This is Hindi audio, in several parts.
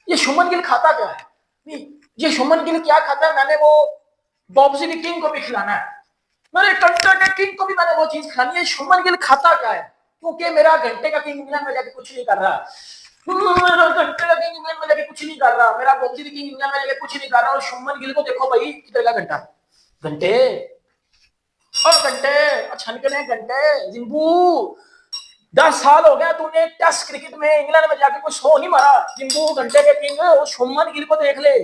ये शुभमन गिल खाता क्या है? नहीं, ये शुभमन गिल क्या खाता है? मैंने वो बॉब्जी की किंग को भी खिलाना है, मेरे घंटे के किंग को भी मैंने वो चीज खानी है। शुभमन गिल खाता क्या है? क्योंकि मेरा घंटे का किंग इंग्लैंड में जाके कुछ नहीं कर रहा, मेरा घंटे का किंग इंग्लैंड में जाके कुछ नहीं कर रहा, मेरा बॉब्जी की किंग इंग्लैंड में जाके कुछ नहीं कर रहा। और शुभमन गिल को देखो भाई, कितने का घंटा, घंटे और घंटे, छनकने घंटे। जिम्बू 10 साल हो गया तूने टेस्ट क्रिकेट में इंग्लैंड में जाके कोई 100 नहीं मारा। जिम्बू घंटे के किंग, वो शुभमन गिल को देख ले,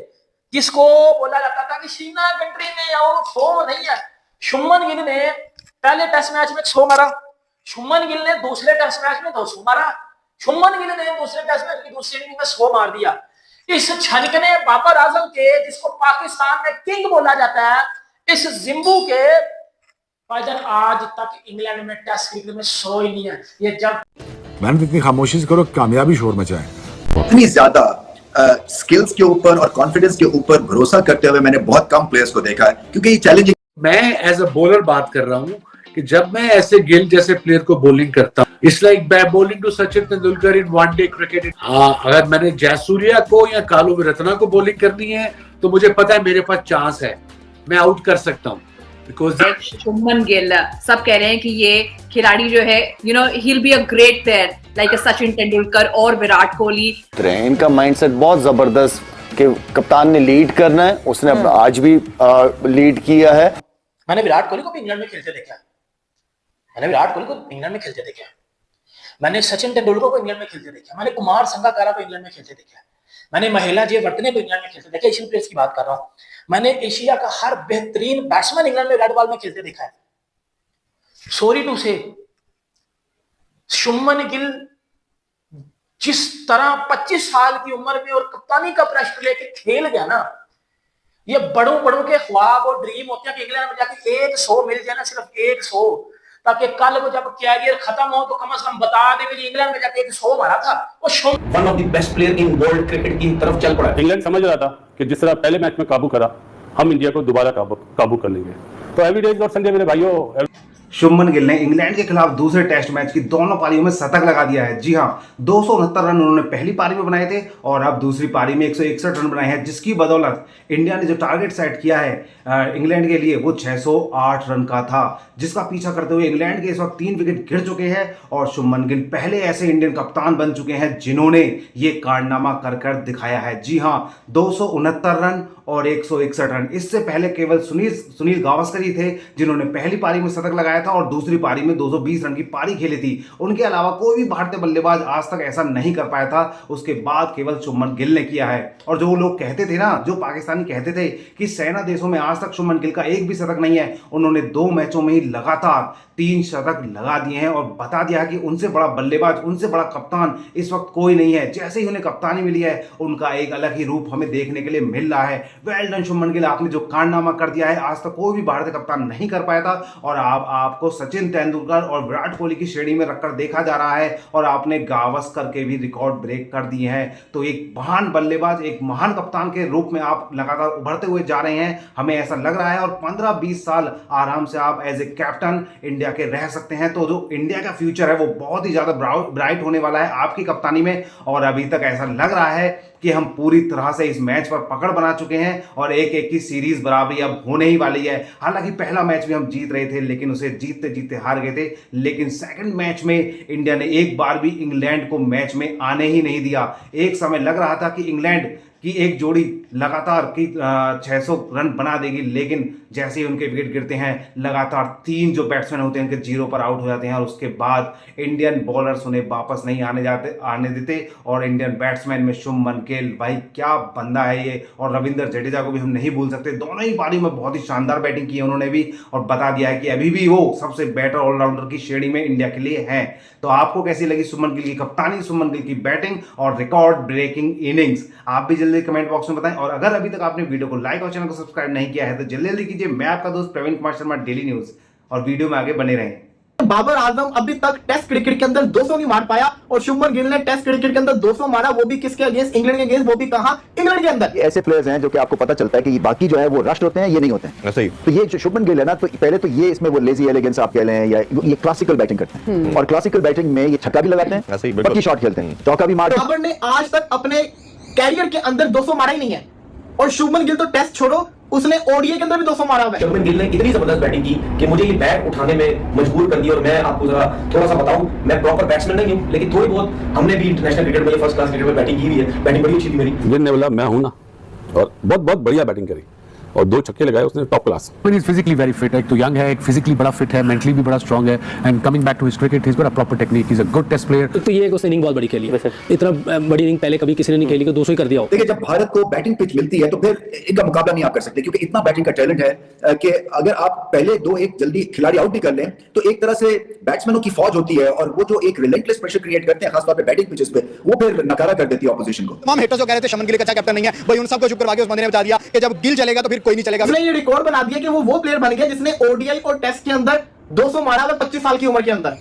जिसको बोला जाता था कि शीना कंट्री में और 100 नहीं है। शुभमन गिल ने पहले टेस्ट मैच में 100 मारा, शुभमन गिल ने दूसरे टेस्ट मैच में 200 मारा, शुभमन गिल ने दूसरे टेस्ट मैच की दूसरी इनिंग में 100 मार दिया। इस छनकने बाबर आजम के, जिसको पाकिस्तान में किंग बोला जाता है, इस जिम्बू के भाईजान आज तक इंग्लैंड में टेस्ट क्रिकेट में 100 ही नहीं है। ये जब मैंने इतनी खामोशी से करो, कामयाबी शोर मचाए। इतनी ज्यादा स्किल्स के ऊपर और कॉन्फिडेंस के ऊपर भरोसा करते हुए मैंने बहुत कम प्लेयर्स को देखा है, क्योंकि ये चैलेंजिंग। मैं एज अ बॉलर बात कर रहा हूँ कि जब मैं ऐसे गिल जैसे प्लेयर को बॉलिंग करता हूँ, it's like bowling to Sachin Tendulkar in one day cricket. अगर मैंने जयसूर्या को या कालू विरत्ना को बॉलिंग करनी है तो मुझे पता है मेरे पास चांस है, मैं आउट कर सकता हूँ। शुभमन गिल, सब कह रहे हैं कि ये खिलाड़ी जो है, you know, he will be a great player like Sachin Tendulkar और विराट कोहली। इनका माइंडसेट बहुत जबरदस्त कि कप्तान ने लीड करना है, उसने आज भी लीड किया है। मैंने विराट कोहली को भी इंग्लैंड में खेलते देखा, मैंने विराट कोहली को इंग्लैंड में खेलते देखा, मैंने सचिन तेंदुलकर को इंग्लैंड में खेलते देखा, मैंने कुमार संगकारा को इंग्लैंड में खेलते देखा, मैंने महिला जयवर्धने को इंग्लैंड में खेलते देखा। एशियन प्लेयर्स की बात कर रहा हूं। मैंने एशिया का हर बेहतरीन बैट्समैन इंग्लैंड में रेड बॉल में खेलते देखा है। सॉरी टू से, शुभमन गिल जिस तरह 25 साल की उम्र में और कप्तानी का प्रेशर लेके खेल गया ना, ये बड़ों के ख्वाब और ड्रीम होते हैं कि इंग्लैंड में जाके 100 मिल जाए ना, सिर्फ 100, ताकि कल को जब कैरियर खत्म हो तो कम से कम बता दे कि इंग्लैंड में जाके 100 मारा था। वो one of the best player in world cricket की तरफ चल पड़ा। इंग्लैंड समझ रहा था कि जिस तरह पहले मैच में काबू करा, हम इंडिया को दोबारा काबू कर लेंगे। तो एवरीडे और संडे मेरे भाइयों, शुभमन गिल ने इंग्लैंड के खिलाफ दूसरे टेस्ट मैच की दोनों पारियों में शतक लगा दिया है। जी हां, 269 रन उन्होंने पहली पारी में बनाए थे और अब दूसरी पारी में 161 रन बनाए हैं, जिसकी बदौलत इंडिया ने जो टारगेट सेट किया है इंग्लैंड के लिए वो 608 रन का था, जिसका पीछा करते हुए इंग्लैंड के इस वक्त 3 विकेट गिर चुके हैं और शुभमन गिल पहले ऐसे इंडियन कप्तान बन चुके हैं जिन्होंने ये कारनामा कर दिखाया है। जी हां, 269 रन और 161 रन। इससे पहले केवल सुनील गावस्कर ही थे जिन्होंने पहली पारी में शतक लगाया था और दूसरी पारी में 220 रन की पारी खेली थी। उनके अलावा कोई भी भारतीय बल्लेबाज आज तक ऐसा नहीं कर पाया था। उसके बाद केवल शुभमन गिल ने किया है। और जो लोग कहते थे ना, जो पाकिस्तानी कहते थे कि सेना देशों में आज तक शुभमन गिल का एक भी शतक नहीं है, उन्होंने 2 मैचों में ही लगातार 3 शतक लगा दिए हैं और बता दिया कि उनसे बड़ा बल्लेबाज, उनसे बड़ा कप्तान इस वक्त कोई नहीं है। जैसे ही उन्हें कप्तानी मिली है, उनका एक अलग ही रूप हमें देखने के लिए मिल रहा है। वेल डन शुभमन गिल, आपने जो कारनामा कर दिया है आज तक कोई भी भारतीय कप्तान नहीं कर पाया था और आपको सचिन तेंदुलकर और विराट कोहली की श्रेणी में रखकर देखा जा रहा है और आपने गावस्कर के भी रिकॉर्ड ब्रेक कर दिए हैं। तो एक महान बल्लेबाज, एक महान कप्तान के रूप में आप लगातार उभरते हुए जा रहे हैं, हमें ऐसा लग रहा है। और 15-20 साल आराम से आप एज ए कैप्टन इंडिया के रह सकते हैं। तो जो इंडिया का फ्यूचर है वो बहुत ही ज्यादा ब्राइट होने वाला है आपकी कप्तानी में। और अभी तक ऐसा लग रहा है कि हम पूरी तरह से इस मैच पर पकड़ बना चुके हैं और 1-1 की सीरीज बराबरी अब होने ही वाली है। हालांकि पहला मैच भी हम जीत रहे थे, लेकिन उसे जीतते जीतते हार गए थे। लेकिन सेकंड मैच में इंडिया ने एक बार भी इंग्लैंड को मैच में आने ही नहीं दिया। एक समय लग रहा था कि इंग्लैंड की एक जोड़ी लगातार की 600 रन बना देगी, लेकिन जैसे ही उनके विकेट गिरते हैं लगातार 3 जो बैट्समैन होते हैं उनके 0 पर आउट हो जाते हैं और उसके बाद इंडियन बॉलर्स उन्हें वापस नहीं आने देते। और इंडियन बैट्समैन में शुभमन गिल, भाई क्या बंदा है ये। और रविंद्र जडेजा को भी हम नहीं भूल सकते, दोनों ही पारी में बहुत ही शानदार बैटिंग की है उन्होंने भी और बता दिया है कि अभी भी वो सबसे बेटर ऑलराउंडर की श्रेणी में इंडिया के लिए है। तो आपको कैसी लगी शुभमन गिल की कप्तानी, शुभमन गिल की बैटिंग और रिकॉर्ड ब्रेकिंग इनिंग्स, आप भी जल्दी कमेंट बॉक्स में बताएं। और अगर अभी तक आपने वीडियो को लाइक और चैनल को सब्सक्राइब नहीं किया है तो जल्दी जल्दी कीजिए। मैं आपका दोस्त प्रवीण कुमार शर्मा, डेली न्यूज, और वीडियो में आगे बने रहें। बाबर आजम अभी तक टेस्ट क्रिकेट के अंदर 200 नहीं मार पाया और शुभमन गिल ने टेस्ट क्रिकेट के अंदर 200 मारा, वो भी किसके अगेंस्ट? इंग्लैंड के अगेंस्ट, वो भी कहां? इंग्लैंड के अंदर। ऐसे प्लेयर्स हैं जो कि आपको पता चलता है कि बाकी जो है वो रश्ड होते हैं, ये नहीं होते हैं। सही। तो ये जो शुभमन गिल है ना, तो पहले तो ये इसमें वो लेजी एलिगेंस आप कह लें या ये क्लासिकल बैटिंग करते हैं और क्लासिकल बैटिंग में ये छक्का भी लगाते हैं, पक्की शॉट खेलते हैं, चौका भी मारते हैं। बाबर ने आज तक अपने कैरियर के अंदर 200 मारा ही नहीं है। और शुभमन गिल तो टेस्ट छोड़ो, उसने ओडीआई के अंदर भी 200 मारा हुआ है। शुभमन गिल ने इतनी जबरदस्त बैटिंग की कि मुझे ये बैट उठाने में मजबूर कर दिया। और मैं आपको जरा थोड़ा सा बताऊं, मैं प्रॉपर बैट्समैन नहीं हूं, लेकिन थोड़ी बहुत हमने भी इंटरनेशनल क्रिकेट में, फर्स्ट क्लास क्रिकेट में बैटिंग की हुई है। बैटिंग बड़ी अच्छी थी मेरी। गिरने वाला मैं हूं ना, और बहुत बहुत बढ़िया बैटिंग करी और 2 छक्के लगाए उसने, top class. He is physically very fit. एक तो young है, एक physically बड़ा fit है, mentally भी बड़ा strong है, and coming back to his cricket, he's got a proper technique. He's a good test player. तो ये एक उसने इनिंग बहुत बड़ी खेली है, इतना बड़ी इनिंग पहले कभी किसी ने नहीं खेली कि 200 ही कर दिया हो। देखिए, जब भारत को बैटिंग पिच मिलती है तो फिर इनका मुकाबला नहीं आप कर सकते, क्योंकि इतना बैटिंग का टैलेंट है कि अगर आप पहले 2-1 जल्दी खिलाड़ी आउट भी कर लें तो एक तरह से बैट्समैनों की फौज होती है, और वो जो एक रिलेंटलेस प्रेशर क्रिएट करते हैं खासतौर पे बैटिंग पिचेस पे, वो फिर नकारा कर देती है ऑपोजिशन को। तमाम हेटर्स जो कह रहे थे शुभमन गिल अच्छा कैप्टन नहीं है, भाई उन सबको चुप करवा के उस बंदे ने बता दिया कि जब गिल चलेगा तो फिर कोई नहीं चलेगा। उसने ये रिकॉर्ड बना दिया कि वो प्लेयर बन गया जिसने ओडीआई और टेस्ट के अंदर 200 मारा हुआ 25 साल की उम्र के अंदर।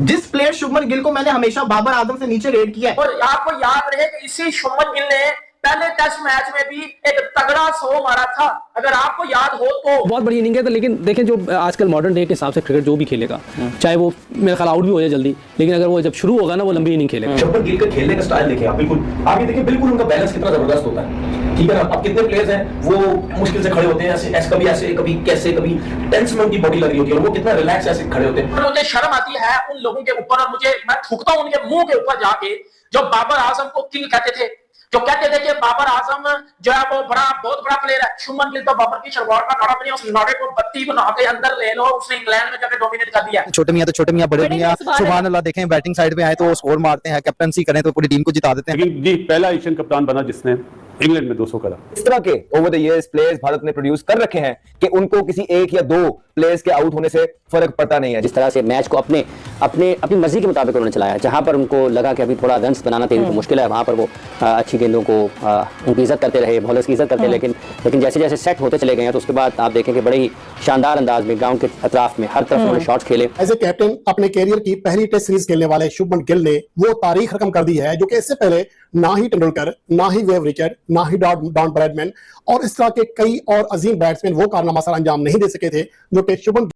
जिस प्लेयर शुभमन गिल को मैंने हमेशा बाबर आजम से नीचे रेट किया है। और आपको याद रहे कि इसी शुभमन गिल ने पहले टेस्ट मैच में भी एक तगड़ा 100 मारा था, अगर आपको याद हो तो। बहुत बड़ी इनिंग है, तो लेकिन देखें जो आजकल मॉडर्न डे के हिसाब से क्रिकेट जो भी खेलेगा, चाहे वो मेरे ख्याल आउट भी हो जाए जल्दी, लेकिन अगर वो जब शुरू होगा ना वो लंबी इनिंग खेलेगा। शुभमन गिल का खेलने का स्टाइल देखिए आप, बिल्कुल आप ये देखिए, बिल्कुल उनका बैलेंस कितना जबरदस्त होता है। ठीक है ना, अब कितने प्लेयर्स हैं वो मुश्किल से खड़े होते हैं, ऐसे कभी ऐसे, कभी कैसे, कभी टेंस में उनकी बॉडी लग रही होती है, और वो कितना रिलैक्स ऐसे खड़े होते हैं। मुझे शर्म आती है उन लोगों के ऊपर, और मैं थूकता हूं उनके मुंह के ऊपर जाके, जो बाबर आजम को किंग कहते थे, जो कहते थे कि बाबर आजम जो है वो बहुत बड़ा प्लेयर है। शुभमन गिल तो बाबर की शलवार का नाड़ा बनी, उस नाड़े को बत्ती बना के अंदर ले लो, उसने इंग्लैंड में जाके डोमिनेट कर दिया। छोटे मियां तो छोटे मियां, बड़े मियां सुभान अल्लाह, देखें बैटिंग साइड पे आए तो स्कोर मारते हैं, कैप्टनसी करें तो पूरी टीम को जिता देते हैं। लेकिन जी पहला एशियन कप्तान बना जिसने इंग्लैंड में 200 करा। इस तरह के over the years players Bharat ने प्रोड्यूस कर रखे हैं कि उनको किसी एक या 2 प्लेयर्स के आउट होने से फर्क पड़ता नहीं है। जिस तरह से मैच को अपनी मर्जी के मुताबिक उन्होंने चलाया, जहां पर उनको लगा कि अभी थोड़ा रन्स बनाना तेज तो मुश्किल है, वहां पर वो अच्छी गेंदों को उनकी इज्जत करते रहे, बॉलर्स की इज्जत करते, लेकिन जैसे जैसे सेट होते चले गए हैं तो उसके बाद आप देखें कि बड़े ही शानदार अंदाज में ग्राउंड के अतराफ में हर तरफ उन्होंने शॉट्स खेले। एज ए कैप्टन अपने कैरियर की पहली टेस्ट सीरीज खेलने वाले शुभमन गिल ने वो तारीख रकम कर दी है जो कि इससे पहले ना ही तेंदुलकर, ना ही वेव रिचर्ड, ना ही डॉन ब्रैडमैन और इस तरह के कई और अजीम बैट्समैन वो कारनामा सर अंजाम नहीं दे सके थे जो कि शुभमन